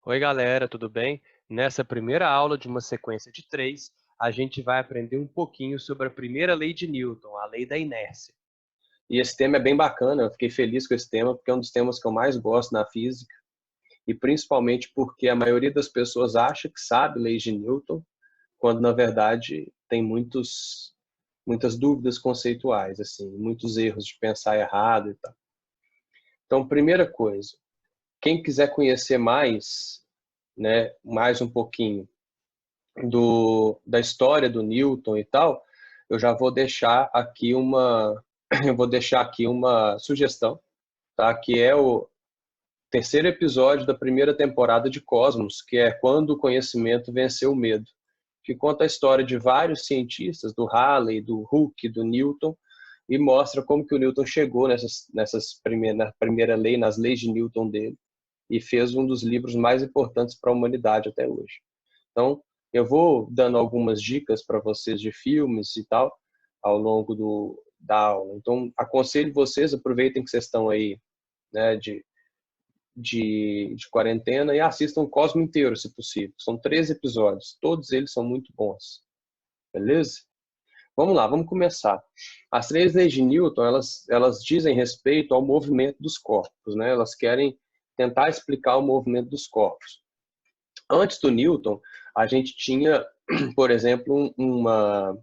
Oi, galera, tudo bem? Nessa primeira aula de uma sequência de três, a gente vai aprender um pouquinho sobre a primeira lei de Newton, a lei da inércia. E esse tema é bem bacana, eu fiquei feliz com esse tema, porque é um dos temas que eu mais gosto na física, e principalmente porque a maioria das pessoas acha que sabe leis de Newton, quando na verdade tem muitas dúvidas conceituais, assim, muitos erros de pensar errado e tal. Então, primeira coisa, quem quiser conhecer mais, né, mais um pouquinho da história do Newton e tal, eu já vou deixar aqui uma eu vou deixar aqui uma sugestão, tá? Que é o terceiro episódio da primeira temporada de Cosmos, que é Quando o Conhecimento Venceu o Medo, que conta a história de vários cientistas, do Halley, do Hooke, do Newton, e mostra como que o Newton chegou na primeira lei, nas leis de Newton dele, e fez um dos livros mais importantes para a humanidade até hoje. Então, eu vou dando algumas dicas para vocês de filmes e tal, ao longo da aula. Então, aconselho vocês, aproveitem que vocês estão aí, né, de quarentena e assistam o Cosmo inteiro, se possível. São 13 episódios, todos eles são muito bons. Beleza? Vamos lá, vamos começar. As três leis de Newton, elas dizem respeito ao movimento dos corpos, né? Elas querem tentar explicar o movimento dos corpos. Antes do Newton, a gente tinha, por exemplo, uma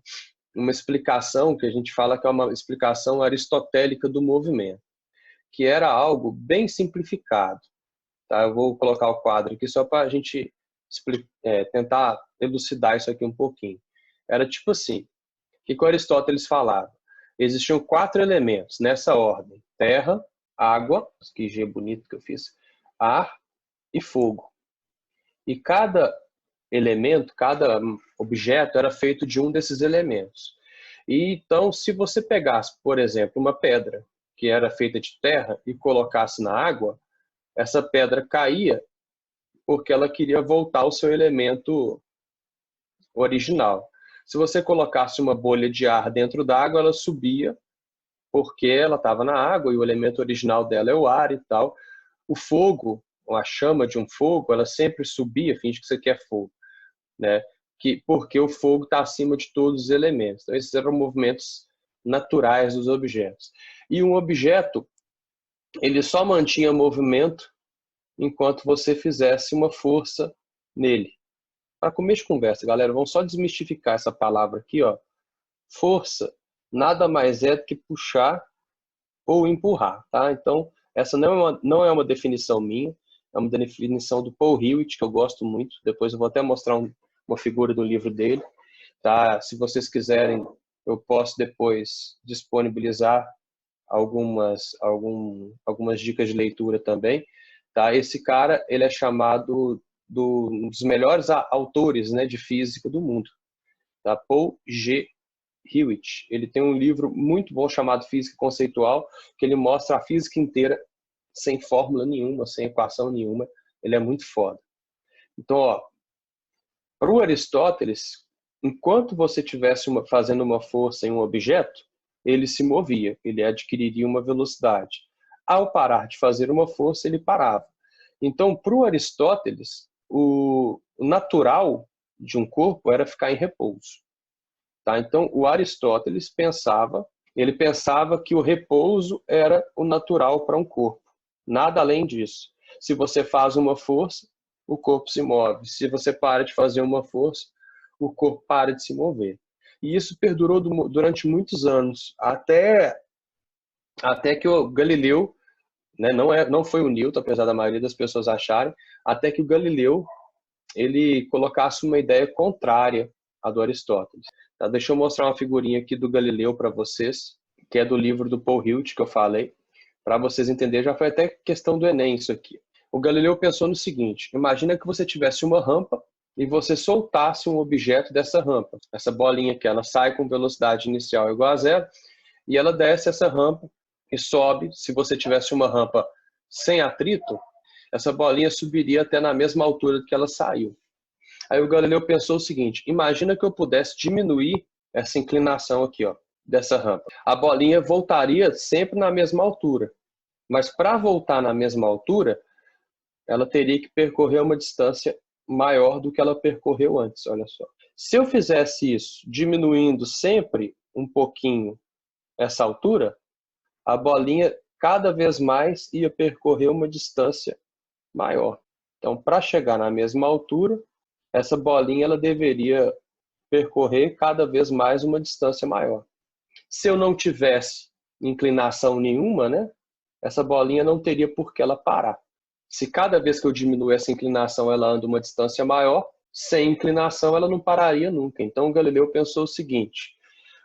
explicação que a gente fala que é uma explicação aristotélica do movimento, que era algo bem simplificado. Tá? Eu vou colocar o quadro aqui só para a gente tentar elucidar isso aqui um pouquinho. Era tipo assim, o que o Aristóteles falava? Existiam 4 elementos nessa ordem: terra, água, que G bonito que eu fiz, ar e fogo. E cada elemento, cada objeto era feito de um desses elementos. E então, se você pegasse, por exemplo, uma pedra que era feita de terra e colocasse na água, essa pedra caía porque ela queria voltar ao seu elemento original. Se você colocasse uma bolha de ar dentro d'água, ela subia porque ela estava na água e o elemento original dela é o ar e tal. O fogo, a chama de um fogo, ela sempre subia, finge que isso aqui é fogo, né? Porque o fogo está acima de todos os elementos. Então, esses eram movimentos naturais dos objetos. E um objeto, ele só mantinha movimento enquanto você fizesse uma força nele. Para começo de conversa, galera, vamos só desmistificar essa palavra aqui, ó. Força nada mais é do que puxar ou empurrar, tá? Então, essa não é uma definição minha, é uma definição do Paul Hewitt, que eu gosto muito. Depois eu vou até mostrar uma figura do livro dele, tá? Se vocês quiserem, eu posso depois disponibilizar algumas dicas de leitura também, tá? Esse cara, ele é chamado um dos melhores autores, né, de física do mundo, tá? Paul G. Hewitt. Ele tem um livro muito bom chamado Física Conceitual, que ele mostra a física inteira sem fórmula nenhuma, sem equação nenhuma. Ele é muito foda. Então, ó, para o Aristóteles, enquanto você estivesse fazendo uma força em um objeto, ele se movia, ele adquiriria uma velocidade. Ao parar de fazer uma força, ele parava. Então, para o Aristóteles, o natural de um corpo era ficar em repouso. Tá? Então, o Aristóteles pensava que o repouso era o natural para um corpo. Nada além disso. Se você faz uma força, o corpo se move. Se você para de fazer uma força, o corpo para de se mover. E isso perdurou durante muitos anos, até que o Galileu, né, não foi o Newton, apesar da maioria das pessoas acharem, até que o Galileu ele colocasse uma ideia contrária à do Aristóteles. Tá? Deixa eu mostrar uma figurinha aqui do Galileu para vocês, que é do livro do Paul Hewitt que eu falei, para vocês entenderem. Já foi até questão do Enem isso aqui. O Galileu pensou no seguinte: imagina que você tivesse uma rampa e você soltasse um objeto dessa rampa. Essa bolinha aqui, ela sai com velocidade inicial igual a zero e ela desce essa rampa e sobe. Se você tivesse uma rampa sem atrito, essa bolinha subiria até na mesma altura que ela saiu. Aí o Galileu pensou o seguinte: imagina que eu pudesse diminuir essa inclinação aqui, ó, dessa rampa. A bolinha voltaria sempre na mesma altura. Mas para voltar na mesma altura, ela teria que percorrer uma distância maior do que ela percorreu antes, olha só. Se eu fizesse isso diminuindo sempre um pouquinho essa altura, a bolinha cada vez mais ia percorrer uma distância maior. Então, para chegar na mesma altura, essa bolinha ela deveria percorrer cada vez mais uma distância maior. Se eu não tivesse inclinação nenhuma, né, essa bolinha não teria por que ela parar. Se cada vez que eu diminuo essa inclinação ela anda uma distância maior, sem inclinação ela não pararia nunca. Então, o Galileu pensou o seguinte: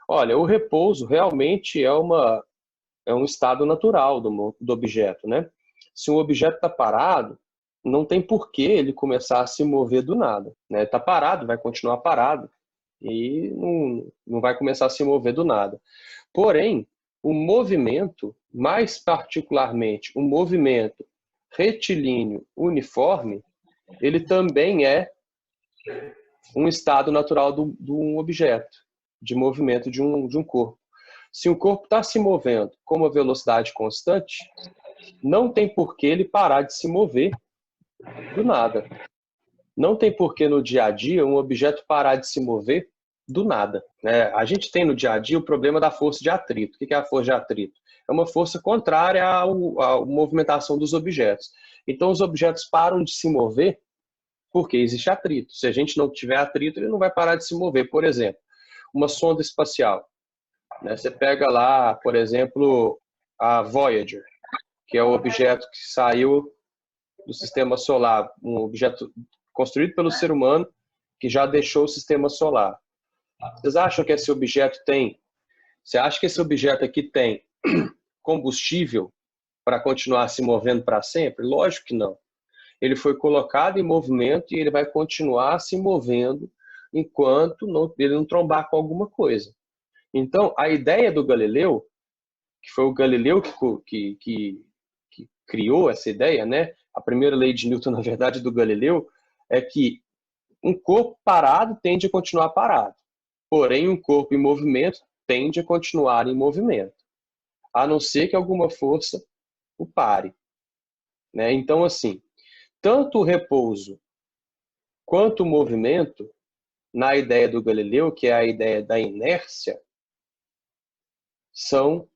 olha, o repouso realmente é um estado natural do objeto, né? Se um objeto está parado, não tem por que ele começar a se mover do nada, né? Está parado, vai continuar parado e não vai começar a se mover do nada. Porém, o movimento, mais particularmente o movimento retilíneo uniforme, ele também é um estado natural de um objeto, de movimento de um corpo. Se um corpo está se movendo com uma velocidade constante, não tem por que ele parar de se mover do nada. Não tem por que no dia a dia um objeto parar de se mover do nada, né? A gente tem no dia a dia o problema da força de atrito. O que é a força de atrito? É uma força contrária à movimentação dos objetos. Então os objetos param de se mover porque existe atrito. Se a gente não tiver atrito, ele não vai parar de se mover. Por exemplo, uma sonda espacial, né? Você pega lá, por exemplo, a Voyager, que é o objeto que saiu do sistema solar, um objeto construído pelo ser humano que já deixou o sistema solar. Vocês acham que esse objeto tem? Você acha que esse objeto aqui tem combustível para continuar se movendo para sempre? Lógico que não. Ele foi colocado em movimento e ele vai continuar se movendo enquanto ele não trombar com alguma coisa. Então, a ideia do Galileu, que foi o Galileu que criou essa ideia, né? A primeira lei de Newton, na verdade, do Galileu, é que um corpo parado tende a continuar parado. Porém, um corpo em movimento tende a continuar em movimento, a não ser que alguma força o pare, né? Então, assim, tanto o repouso quanto o movimento, na ideia do Galileu, que é a ideia da inércia, são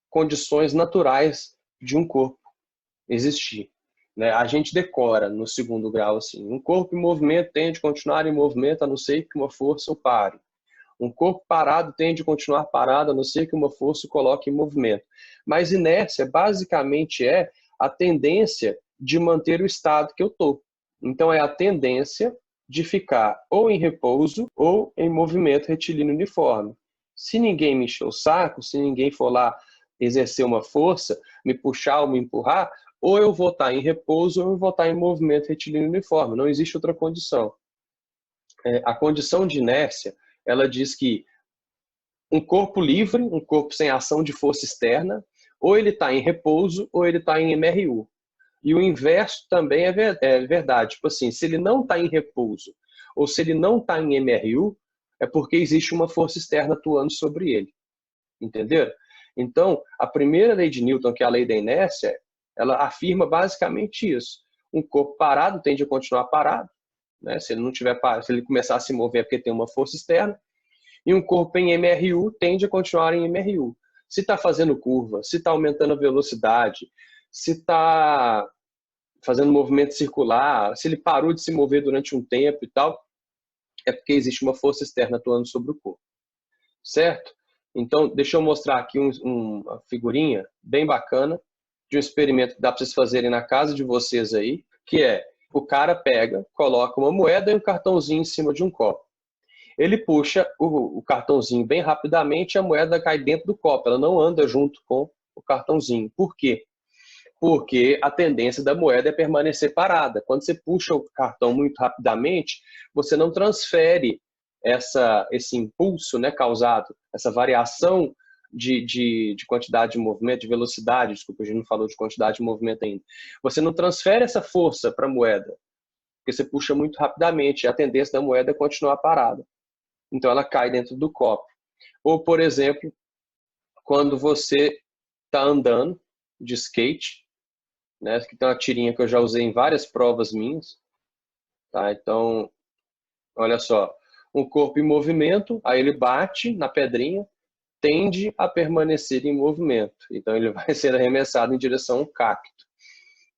condições naturais de um corpo existir, né? A gente decora no segundo grau assim: um corpo em movimento tende a continuar em movimento a não ser que uma força o pare. Um corpo parado tende a continuar parado a não ser que uma força o coloque em movimento. Mas inércia basicamente é a tendência de manter o estado que eu estou. Então é a tendência de ficar ou em repouso ou em movimento retilíneo uniforme. Se ninguém me encher o saco, se ninguém for lá exercer uma força, me puxar ou me empurrar, ou eu vou estar em repouso ou eu vou estar em movimento retilíneo uniforme. Não existe outra condição. A condição de inércia, ela diz que um corpo livre, um corpo sem ação de força externa, ou ele está em repouso ou ele está em MRU. E o inverso também é verdade. Tipo assim, se ele não está em repouso ou se ele não está em MRU, é porque existe uma força externa atuando sobre ele. Entenderam? Então, a primeira lei de Newton, que é a lei da inércia, ela afirma basicamente isso. Um corpo parado tende a continuar parado, né? Se ele não tiver parado, se ele começar a se mover é porque tem uma força externa. E um corpo em MRU tende a continuar em MRU. Se está fazendo curva, se está aumentando a velocidade, se está fazendo movimento circular, se ele parou de se mover durante um tempo e tal, é porque existe uma força externa atuando sobre o corpo. Certo? Então, deixa eu mostrar aqui uma figurinha bem bacana de um experimento que dá para vocês fazerem na casa de vocês aí, que é, o cara pega, coloca uma moeda e um cartãozinho em cima de um copo. Ele puxa o cartãozinho bem rapidamente e a moeda cai dentro do copo, ela não anda junto com o cartãozinho. Por quê? Porque a tendência da moeda é permanecer parada. Quando você puxa o cartão muito rapidamente, você não transfere esse impulso, né, causado, essa variação de quantidade de movimento, de velocidade, desculpa, a gente não falou de quantidade de movimento ainda. Você não transfere essa força para a moeda, porque você puxa muito rapidamente, e a tendência da moeda é continuar parada. Então ela cai dentro do copo. Ou, por exemplo, quando você está andando de skate, né? Que tem uma tirinha que eu já usei em várias provas minhas, tá? Então, olha só, um corpo em movimento, aí ele bate na pedrinha, tende a permanecer em movimento. Então, ele vai ser arremessado em direção ao cacto,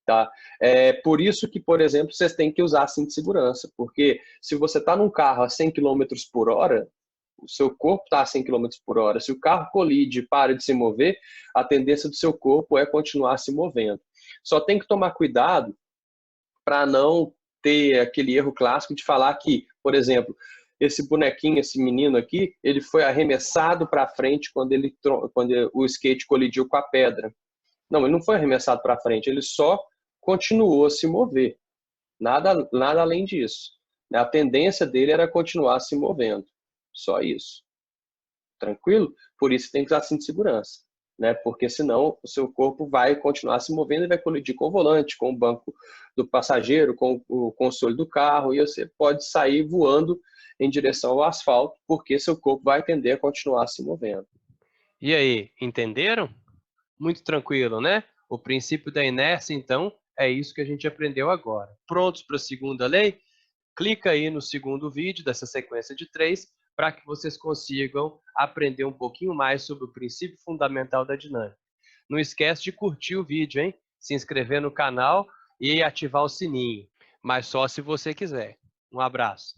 tá? É por isso que, por exemplo, vocês têm que usar cinto de segurança, porque se você está num carro a 100 km por hora, o seu corpo está a 100 km por hora. Se o carro colide e para de se mover, a tendência do seu corpo é continuar se movendo. Só tem que tomar cuidado para não ter aquele erro clássico de falar que, por exemplo, esse bonequinho, esse menino aqui, ele foi arremessado para frente quando o skate colidiu com a pedra. Não, ele não foi arremessado para frente, ele só continuou a se mover. Nada além disso. A tendência dele era continuar se movendo. Só isso. Tranquilo? Por isso tem que usar cinto de segurança, né? Porque senão o seu corpo vai continuar se movendo e vai colidir com o volante, com o banco do passageiro, com o console do carro, e você pode sair voando em direção ao asfalto, porque seu corpo vai tender a continuar se movendo. E aí, entenderam? Muito tranquilo, né? O princípio da inércia, então, é isso que a gente aprendeu agora. Prontos para a segunda lei? Clica aí no segundo vídeo dessa sequência de 3 para que vocês consigam aprender um pouquinho mais sobre o princípio fundamental da dinâmica. Não esquece de curtir o vídeo, hein? Se inscrever no canal e ativar o sininho, mas só se você quiser. Um abraço.